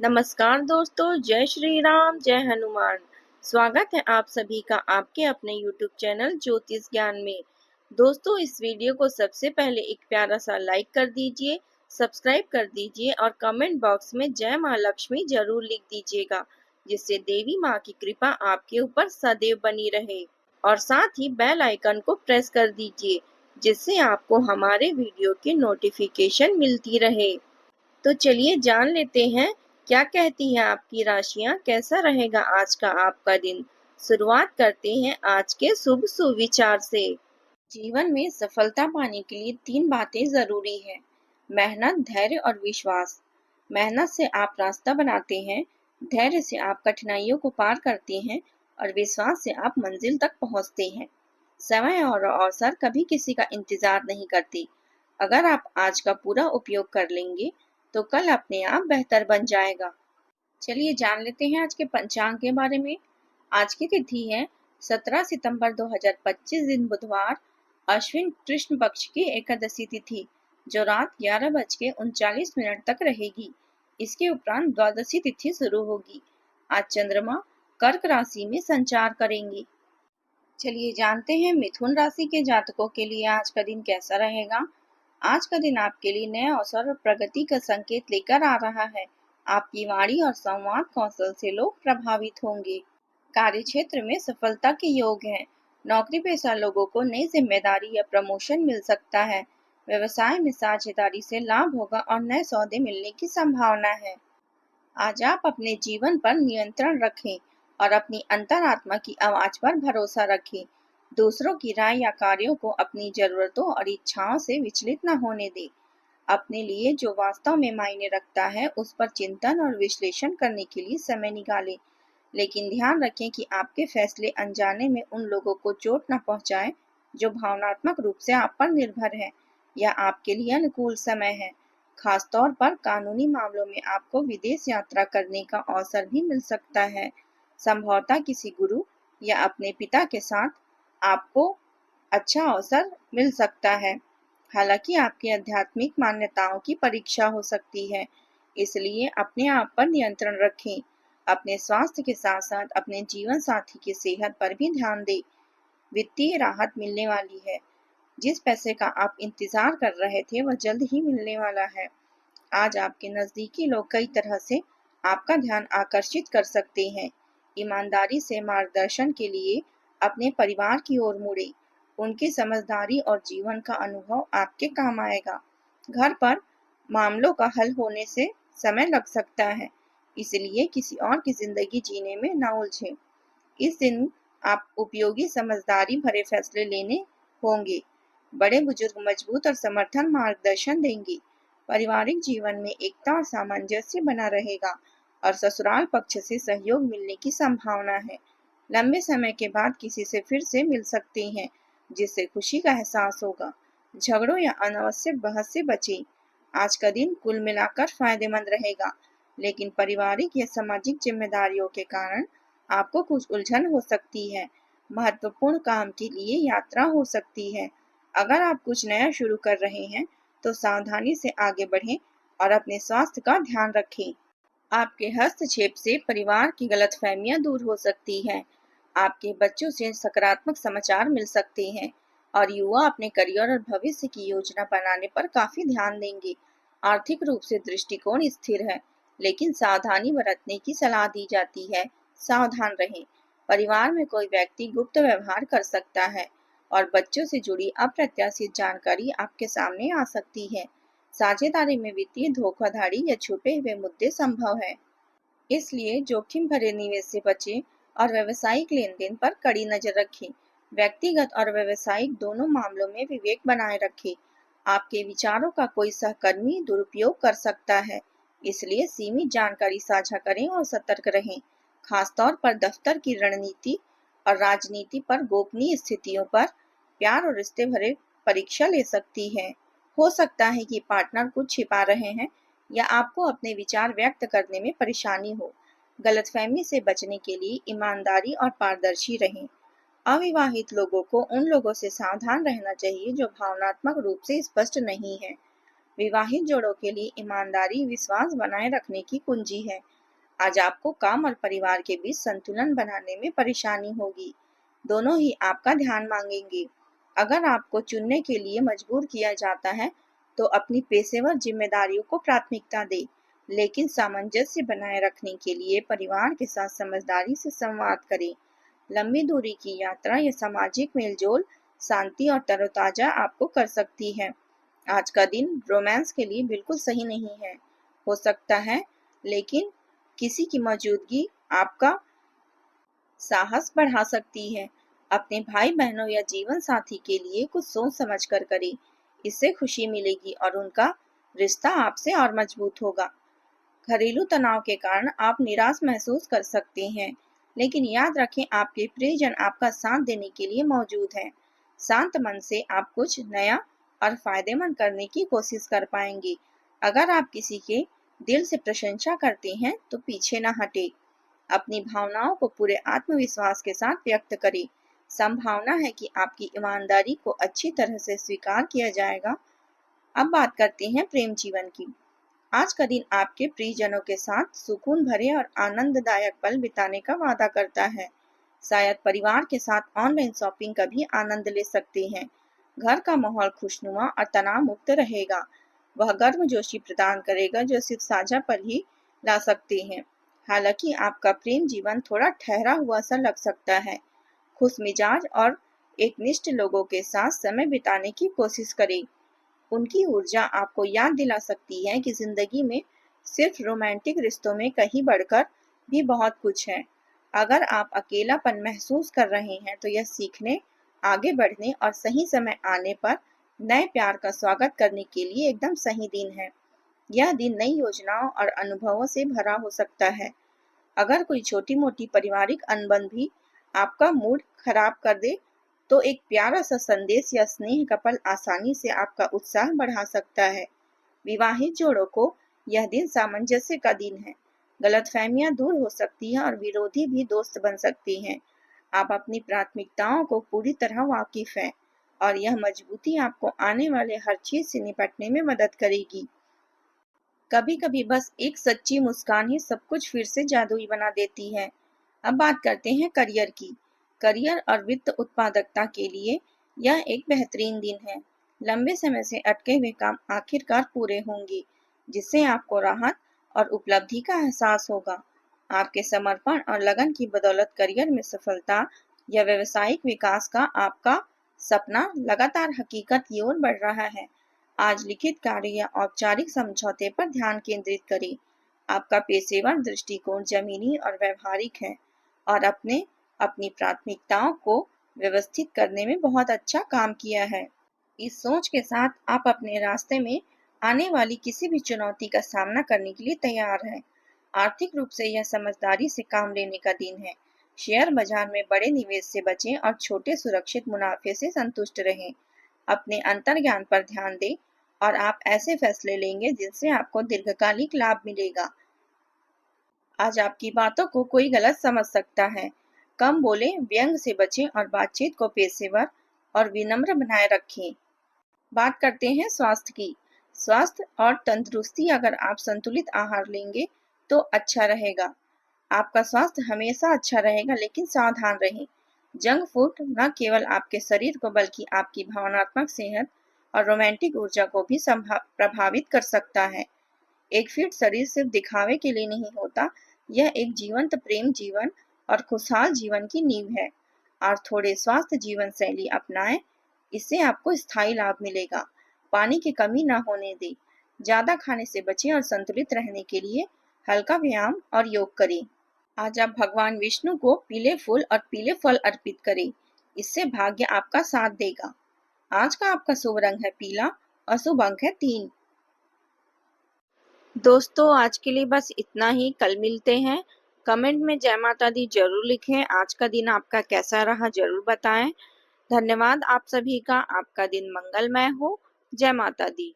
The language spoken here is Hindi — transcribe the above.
नमस्कार दोस्तों, जय श्री राम, जय हनुमान। स्वागत है आप सभी का आपके अपने YouTube चैनल ज्योतिष ज्ञान में। दोस्तों, इस वीडियो को सबसे पहले एक प्यारा सा लाइक कर दीजिए, सब्सक्राइब कर दीजिए और कमेंट बॉक्स में जय माँ लक्ष्मी जरूर लिख दीजिएगा, जिससे देवी माँ की कृपा आपके ऊपर सदैव बनी रहे। और साथ ही बेल आइकन को प्रेस कर दीजिए, जिससे आपको हमारे वीडियो की नोटिफिकेशन मिलती रहे। तो चलिए जान लेते हैं क्या कहती हैं आपकी राशियां, कैसा रहेगा आज का आपका दिन। शुरुआत करते हैं आज के शुभ सुविचार से। जीवन में सफलता पाने के लिए 3 बातें जरूरी है: मेहनत, धैर्य और विश्वास। मेहनत से आप रास्ता बनाते हैं, धैर्य से आप कठिनाइयों को पार करते हैं और विश्वास से आप मंजिल तक पहुंचते हैं। समय और अवसर कभी किसी का इंतजार नहीं करते। अगर आप आज का पूरा उपयोग कर लेंगे तो कल अपने आप बेहतर बन जाएगा। चलिए जान लेते हैं आज के पंचांग के बारे में। आज की तिथि है 17 सितंबर 2025 दिन बुधवार, अश्विन कृष्ण पक्ष की एकादशी तिथि, जो रात 11:39 तक रहेगी। इसके उपरांत द्वादशी तिथि शुरू होगी। आज चंद्रमा कर्क राशि में संचार करेंगे। चलिए जानते हैं मिथुन राशि के जातकों के लिए आज का दिन कैसा रहेगा। आज का दिन आपके लिए नए अवसर और प्रगति का संकेत लेकर आ रहा है। आपकी वाणी और संवाद कौशल से लोग प्रभावित होंगे। कार्य क्षेत्र में सफलता के योग हैं। नौकरी पेशा लोगों को नई जिम्मेदारी या प्रमोशन मिल सकता है। व्यवसाय में साझेदारी से लाभ होगा और नए सौदे मिलने की संभावना है। आज आप अपने जीवन पर नियंत्रण रखें और अपनी अंतरात्मा की आवाज पर भरोसा रखें। दूसरों की राय या कार्यों को अपनी जरूरतों और इच्छाओं से विचलित न होने दें। अपने लिए जो वास्तव में मायने रखता है उस पर चिंतन और विश्लेषण करने के लिए समय निकालें। लेकिन ध्यान रखें कि आपके फैसले अनजाने में उन लोगों को चोट न पहुंचाएं जो भावनात्मक रूप से आप पर निर्भर हैं। यह आपके लिए अनुकूल समय है। खासतौर पर कानूनी मामलों में आपको विदेश यात्रा करने का अवसर भी मिल सकता है। संभवतः किसी गुरु या अपने पिता के साथ आपको अच्छा अवसर मिल सकता है। हालांकि आपकी आध्यात्मिक मान्यताओं की परीक्षा हो सकती है, इसलिए अपने आप पर नियंत्रण रखें। अपने स्वास्थ्य के साथ साथ अपने जीवन साथी की सेहत पर भी ध्यान दें। वित्तीय राहत मिलने वाली है। जिस पैसे का आप इंतजार कर रहे थे वह जल्द ही मिलने वाला है। आज आपके नजदीकी लोग कई तरह से आपका ध्यान आकर्षित कर सकते हैं। ईमानदारी से मार्गदर्शन के लिए अपने परिवार की ओर मुड़े। उनकी समझदारी और जीवन का अनुभव आपके काम आएगा। घर पर मामलों का हल होने से समय लग सकता है, इसलिए किसी और की जिंदगी जीने में न उलझें। इस दिन आप उपयोगी समझदारी भरे फैसले लेने होंगे। बड़े बुजुर्ग मजबूत और समर्थन मार्गदर्शन देंगे। पारिवारिक जीवन में एकता और सामंजस्य बना रहेगा और ससुराल पक्ष से सहयोग मिलने की संभावना है। लंबे समय के बाद किसी से फिर से मिल सकते हैं, जिससे खुशी का एहसास होगा। झगड़ों या अनावश्यक बहस से बचें। आज का दिन कुल मिलाकर फायदेमंद रहेगा, लेकिन पारिवारिक या सामाजिक जिम्मेदारियों के कारण आपको कुछ उलझन हो सकती है। महत्वपूर्ण काम के लिए यात्रा हो सकती है। अगर आप कुछ नया शुरू कर रहे हैं तो सावधानी से आगे बढ़ें और अपने स्वास्थ्य का ध्यान रखें। आपके हस्तक्षेप से परिवार की गलतफहमियां दूर हो सकती हैं। आपके बच्चों से सकारात्मक समाचार मिल सकते हैं और युवा अपने करियर और भविष्य की योजना बनाने पर काफी ध्यान देंगे। आर्थिक रूप से दृष्टिकोण स्थिर है, लेकिन सावधानी बरतने की सलाह दी जाती है। सावधान रहें। परिवार में कोई व्यक्ति गुप्त व्यवहार कर सकता है और बच्चों से जुड़ी अप्रत्याशित जानकारी आपके सामने आ सकती है। साझेदारी में वित्तीय धोखाधड़ी या छुपे हुए मुद्दे संभव है, इसलिए जोखिम भरे निवेश से बचें और व्यावसायिक लेन देन पर कड़ी नजर रखें। व्यक्तिगत और व्यावसायिक दोनों मामलों में विवेक बनाए रखें। आपके विचारों का कोई सहकर्मी दुरुपयोग कर सकता है, इसलिए सीमित जानकारी साझा करें और सतर्क रहें। खासतौर पर दफ्तर की रणनीति और राजनीति पर गोपनीय स्थितियों पर प्यार और रिश्ते भरे परीक्षा ले सकती है। हो सकता है कि पार्टनर कुछ छिपा रहे हैं या आपको अपने विचार व्यक्त करने में परेशानी हो। गलतफहमी से बचने के लिए ईमानदारी और पारदर्शी रहें। अविवाहित लोगों को उन लोगों से सावधान रहना चाहिए जो भावनात्मक रूप से स्पष्ट नहीं है। विवाहित जोड़ों के लिए ईमानदारी विश्वास बनाए रखने की कुंजी है। आज आपको काम और परिवार के बीच संतुलन बनाने में परेशानी होगी। दोनों ही आपका ध्यान मांगेंगे। अगर आपको चुनने के लिए मजबूर किया जाता है तो अपनी पेशेवर जिम्मेदारियों को प्राथमिकता दें, लेकिन सामंजस्य बनाए रखने के लिए परिवार के साथ समझदारी से संवाद करें। लंबी दूरी की यात्रा या सामाजिक मेलजोल शांति और तरोताजा आपको कर सकती है। आज का दिन रोमांस के लिए बिल्कुल सही नहीं है, हो सकता है, लेकिन किसी की मौजूदगी आपका साहस बढ़ा सकती है। अपने भाई बहनों या जीवन साथी के लिए कुछ सोच समझ कर करें। इससे खुशी मिलेगी और उनका रिश्ता आपसे और मजबूत होगा। घरेलू तनाव के कारण आप निराश महसूस कर सकते हैं, लेकिन याद रखें आपके प्रियजन आपका साथ देने के लिए मौजूद हैं। शांत मन से आप कुछ नया और फायदेमंद करने की कोशिश कर पाएंगे। अगर आप किसी के दिल से प्रशंसा करते हैं तो पीछे न हटे। अपनी भावनाओं को पूरे आत्मविश्वास के साथ व्यक्त करें। संभावना है कि आपकी ईमानदारी को अच्छी तरह से स्वीकार किया जाएगा। अब बात करते हैं प्रेम जीवन की। आज का दिन आपके प्रियजनों के साथ सुकून भरे और आनंददायक पल बिताने का वादा करता है। शायद परिवार के साथ ऑनलाइन शॉपिंग का भी आनंद ले सकते हैं। घर का माहौल खुशनुमा और तनाव मुक्त रहेगा। वह गर्मजोशी प्रदान करेगा जो सिर्फ साझा पल ही ला सकते हैं। हालांकि आपका प्रेम जीवन थोड़ा ठहरा हुआ सा लग सकता है। खुश मिजाज और एकनिष्ठ लोगों के साथ समय बिताने की कोशिश करें। उनकी ऊर्जा आपको याद दिला सकती है कि जिंदगी में सिर्फ रोमांटिक रिश्तों में कहीं बढ़कर भी बहुत कुछ है। अगर आप अकेलापन महसूस कर रहे हैं तो यह सीखने, आगे बढ़ने और सही समय आने पर नए प्यार का स्वागत करने के लिए एकदम सही दिन है। यह दिन नई योजनाओं और अनुभवों से भरा हो सकता है। अगर कोई छोटी मोटी पारिवारिक अनबन भी आपका मूड खराब कर दे तो एक प्यारा सा संदेश या स्नेह का पल आसानी से आपका उत्साह बढ़ा सकता है। विवाहित जोड़ों को यह दिन सामंजस्य का दिन है। गलतफहमियां दूर हो सकती हैं और विरोधी भी दोस्त बन सकते हैं। आप अपनी प्राथमिकताओं को पूरी तरह वाकिफ हैं और यह मजबूती आपको आने वाले हर चीज से निपटने में मदद करेगी। कभी कभी बस एक सच्ची मुस्कान ही सब कुछ फिर से जादुई बना देती है। अब बात करते हैं करियर की। करियर और वित्त उत्पादकता के लिए यह एक बेहतरीन दिन है। लंबे समय से अटके हुए काम आखिरकार पूरे होंगे, जिससे आपको राहत और उपलब्धि का एहसास होगा। आपके समर्पण और लगन की बदौलत करियर में सफलता या व्यवसायिक विकास का आपका सपना लगातार हकीकत की ओर बढ़ रहा है। आज लिखित कार्य या औपचारिक समझौते पर ध्यान केंद्रित करें। आपका पेशेवर दृष्टिकोण जमीनी और व्यवहारिक है और अपनी प्राथमिकताओं को व्यवस्थित करने में बहुत अच्छा काम किया है। इस सोच के साथ आप अपने रास्ते में आने वाली किसी भी चुनौती का सामना करने के लिए तैयार हैं। आर्थिक रूप से यह समझदारी से काम लेने का दिन है। शेयर बाजार में बड़े निवेश से बचें और छोटे सुरक्षित मुनाफे से संतुष्ट रहें। अपने अंतर्ज्ञान पर ध्यान दें और आप ऐसे फैसले लेंगे जिनसे आपको दीर्घकालिक लाभ मिलेगा। आज आपकी बातों को कोई गलत समझ सकता है। कम बोलें, व्यंग से बचें और बातचीत को पेशेवर और विनम्र बनाए रखें। बात करते हैं स्वास्थ्य की। स्वास्थ्य और तंदुरुस्ती, अगर आप संतुलित आहार लेंगे तो अच्छा रहेगा। आपका स्वास्थ्य हमेशा अच्छा रहेगा, लेकिन सावधान रहें। जंक फूड न केवल आपके शरीर को बल्कि आपकी भावनात्मक सेहत और रोमांटिक ऊर्जा को भी प्रभावित कर सकता है। एक फिट शरीर सिर्फ दिखावे के लिए नहीं होता, यह एक जीवंत प्रेम जीवन और खुशहाल जीवन की नींव है। और थोड़े स्वास्थ्य जीवन शैली अपनाएं, इससे आपको स्थायी लाभ मिलेगा। पानी की कमी न होने दें। ज्यादा खाने से बचें और संतुलित रहने के लिए हल्का व्यायाम और योग करें। आज आप भगवान विष्णु को पीले फूल और पीले फल अर्पित करें। इससे भाग्य आपका साथ देगा। आज का आपका शुभ रंग है पीला और शुभ अंक है 3। दोस्तों, आज के लिए बस इतना ही। कल मिलते हैं। कमेंट में जय माता दी जरूर लिखें। आज का दिन आपका कैसा रहा जरूर बताएं। धन्यवाद आप सभी का। आपका दिन मंगलमय हो। जय माता दी।